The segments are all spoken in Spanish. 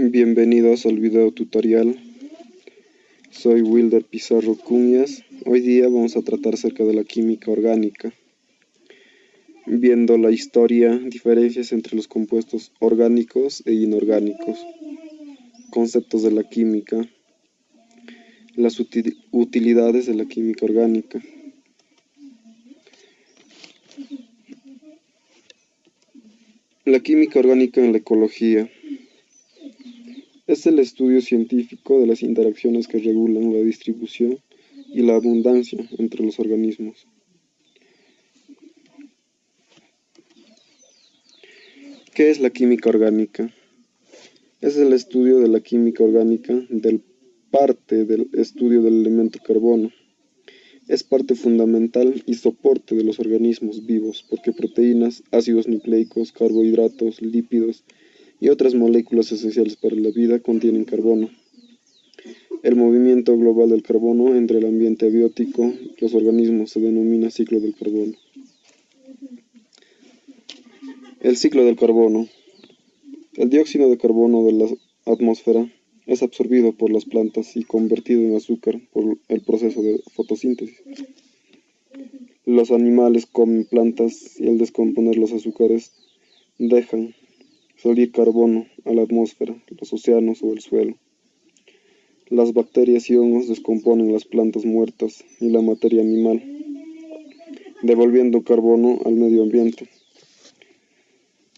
Bienvenidos al video tutorial. Soy Wilder Pizarro Cuñas. Hoy día vamos a tratar acerca de la química orgánica, viendo la historia, diferencias entre los compuestos orgánicos e inorgánicos, conceptos de la química, las utilidades de la química orgánica. La química orgánica en la ecología es el estudio científico de las interacciones que regulan la distribución y la abundancia entre los organismos. ¿Qué es la química orgánica? Es el estudio de la química orgánica parte del estudio del elemento carbono. Es parte fundamental y soporte de los organismos vivos porque proteínas, ácidos nucleicos, carbohidratos, lípidos y otras moléculas esenciales para la vida contienen carbono. El movimiento global del carbono entre el ambiente abiótico y los organismos se denomina ciclo del carbono. El ciclo del carbono. El dióxido de carbono de la atmósfera es absorbido por las plantas y convertido en azúcar por el proceso de fotosíntesis. Los animales comen plantas y al descomponer los azúcares dejan salir carbono a la atmósfera, los océanos o el suelo. Las bacterias y hongos descomponen las plantas muertas y la materia animal, devolviendo carbono al medio ambiente.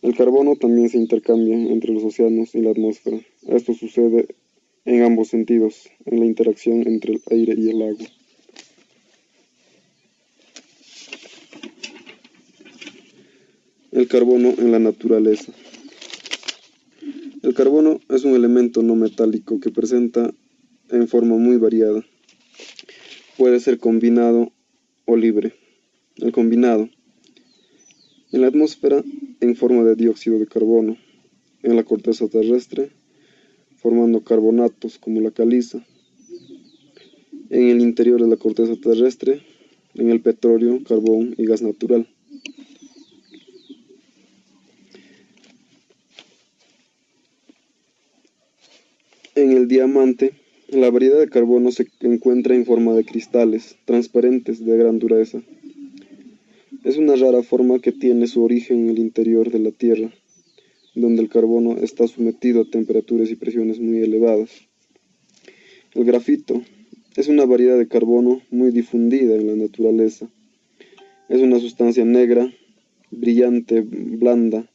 El carbono también se intercambia entre los océanos y la atmósfera. Esto sucede en ambos sentidos, en la interacción entre el aire y el agua. El carbono en la naturaleza. El carbono es un elemento no metálico que presenta en forma muy variada. Puede ser combinado o libre. El combinado. En la atmósfera en forma de dióxido de carbono. En la corteza terrestre formando carbonatos como la caliza. En el interior de la corteza terrestre, en el petróleo, carbón y gas natural. En el diamante, la variedad de carbono se encuentra en forma de cristales transparentes de gran dureza. Es una rara forma que tiene su origen en el interior de la Tierra, donde el carbono está sometido a temperaturas y presiones muy elevadas. El grafito es una variedad de carbono muy difundida en la naturaleza. Es una sustancia negra, brillante, blanda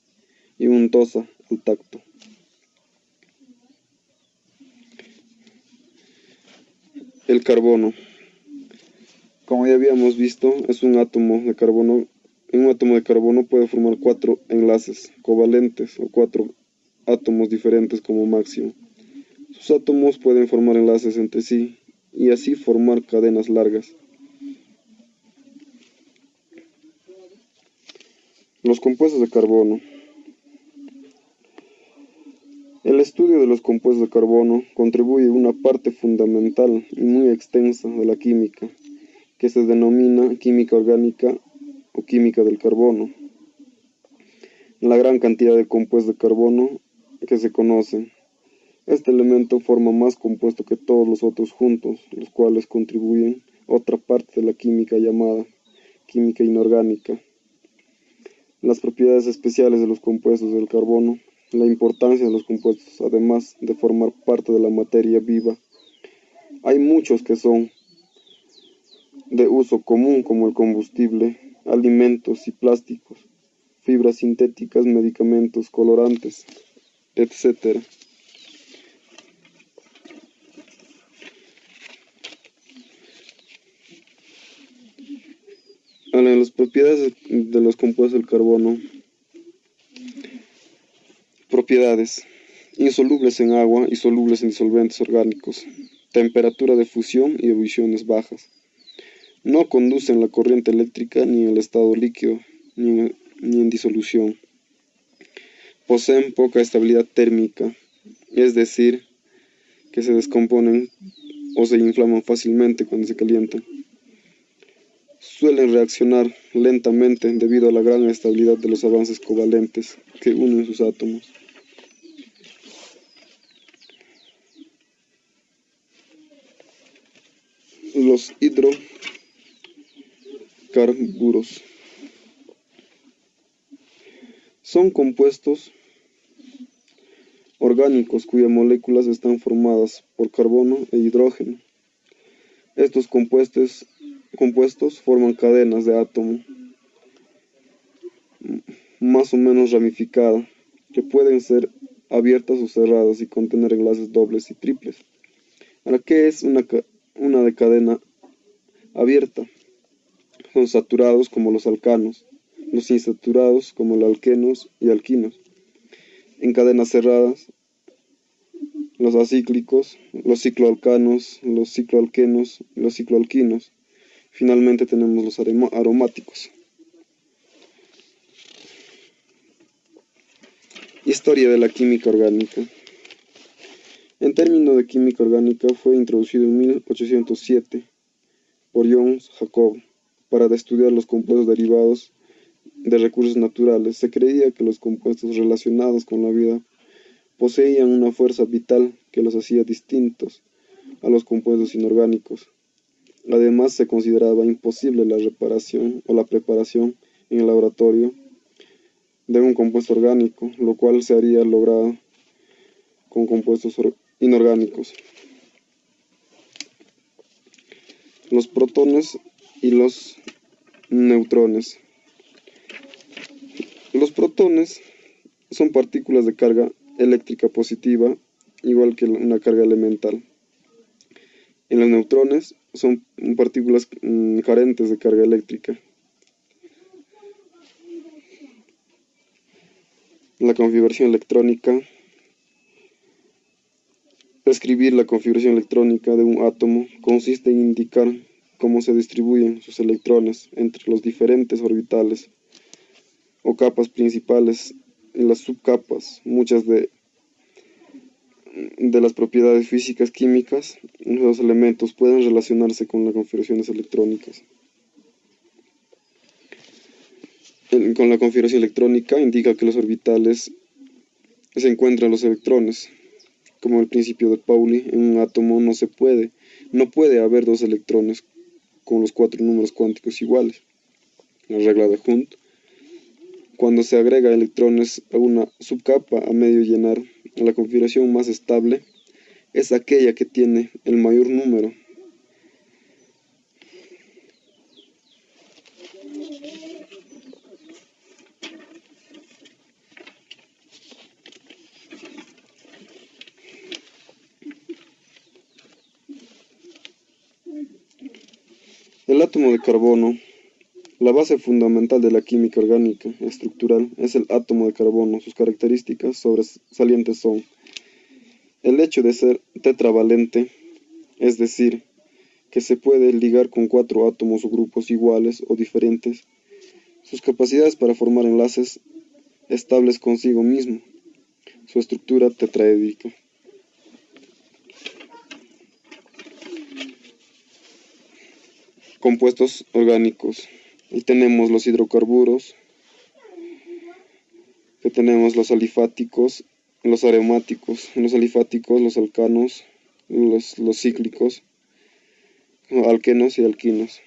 y untosa al tacto. El carbono, como ya habíamos visto, es un átomo de carbono. Un átomo de carbono puede formar 4 enlaces covalentes o 4 átomos diferentes como máximo. Sus átomos pueden formar enlaces entre sí y así formar cadenas largas. Los compuestos de carbono. El estudio de los compuestos de carbono contribuye a una parte fundamental y muy extensa de la química, que se denomina química orgánica o química del carbono. La gran cantidad de compuestos de carbono que se conocen. Este elemento forma más compuesto que todos los otros juntos, los cuales contribuyen a otra parte de la química llamada química inorgánica. Las propiedades especiales de los compuestos del carbono. La importancia de los compuestos, además de formar parte de la materia viva. Hay muchos que son de uso común como el combustible, alimentos y plásticos, fibras sintéticas, medicamentos, colorantes, etc. Ahora, las propiedades de los compuestos del carbono. Propiedades: insolubles en agua y solubles en disolventes orgánicos. Temperatura de fusión y ebulliciones bajas. No conducen la corriente eléctrica ni en el estado líquido ni en disolución. Poseen poca estabilidad térmica, es decir, que se descomponen o se inflaman fácilmente cuando se calientan. Suelen reaccionar lentamente debido a la gran estabilidad de los avances covalentes que unen sus átomos. Los hidrocarburos son compuestos orgánicos cuyas moléculas están formadas por carbono e hidrógeno. Estos compuestos forman cadenas de átomos más o menos ramificadas, que pueden ser abiertas o cerradas y contener enlaces dobles y triples. Ahora, ¿qué es una cadena abierta? Son saturados como los alcanos, los insaturados como los alquenos y alquinos. En cadenas cerradas, los acíclicos, los cicloalcanos, los cicloalquenos y los cicloalquinos. Finalmente tenemos los aromáticos. Historia de la química orgánica. El término de química orgánica fue introducido en 1807 por John Jacob para estudiar los compuestos derivados de recursos naturales. Se creía que los compuestos relacionados con la vida poseían una fuerza vital que los hacía distintos a los compuestos inorgánicos. Además, se consideraba imposible la reparación o la preparación en el laboratorio de un compuesto orgánico, lo cual se haría logrado con compuestos inorgánicos. Los protones y los neutrones. Los protones son partículas de carga eléctrica positiva, igual que una carga elemental. En los neutrones son partículas carentes de carga eléctrica. La configuración electrónica. Describir la configuración electrónica de un átomo consiste en indicar cómo se distribuyen sus electrones entre los diferentes orbitales o capas principales y las subcapas. Muchas de las propiedades físicas químicas de los elementos pueden relacionarse con las configuraciones electrónicas. Con la configuración electrónica indica que los orbitales se encuentran los electrones. Como el principio de Pauli, en un átomo no puede haber dos electrones con los 4 números cuánticos iguales. La regla de Hund. Cuando se agrega electrones a una subcapa a medio llenar, la configuración más estable es aquella que tiene el mayor número. El átomo de carbono. La base fundamental de la química orgánica estructural es el átomo de carbono. Sus características sobresalientes son el hecho de ser tetravalente, es decir, que se puede ligar con 4 átomos o grupos iguales o diferentes, sus capacidades para formar enlaces estables consigo mismo, su estructura tetraédrica. Compuestos orgánicos. Y tenemos los hidrocarburos, que tenemos los alifáticos, los aromáticos. En los alifáticos, los alcanos, los cíclicos, alquenos y alquinos.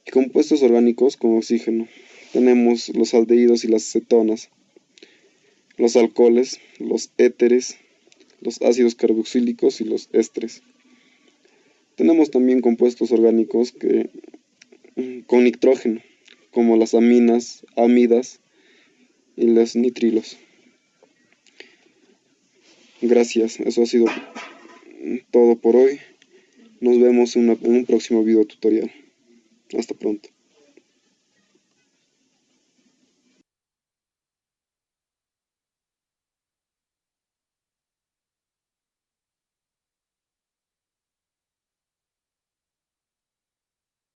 Y compuestos orgánicos con oxígeno. Tenemos los aldehídos y las cetonas, los alcoholes, los éteres, los ácidos carboxílicos y los ésteres. Tenemos también compuestos orgánicos con nitrógeno, como las aminas, amidas y los nitrilos. Gracias, eso ha sido todo por hoy. Nos vemos en un próximo video tutorial. Hasta pronto.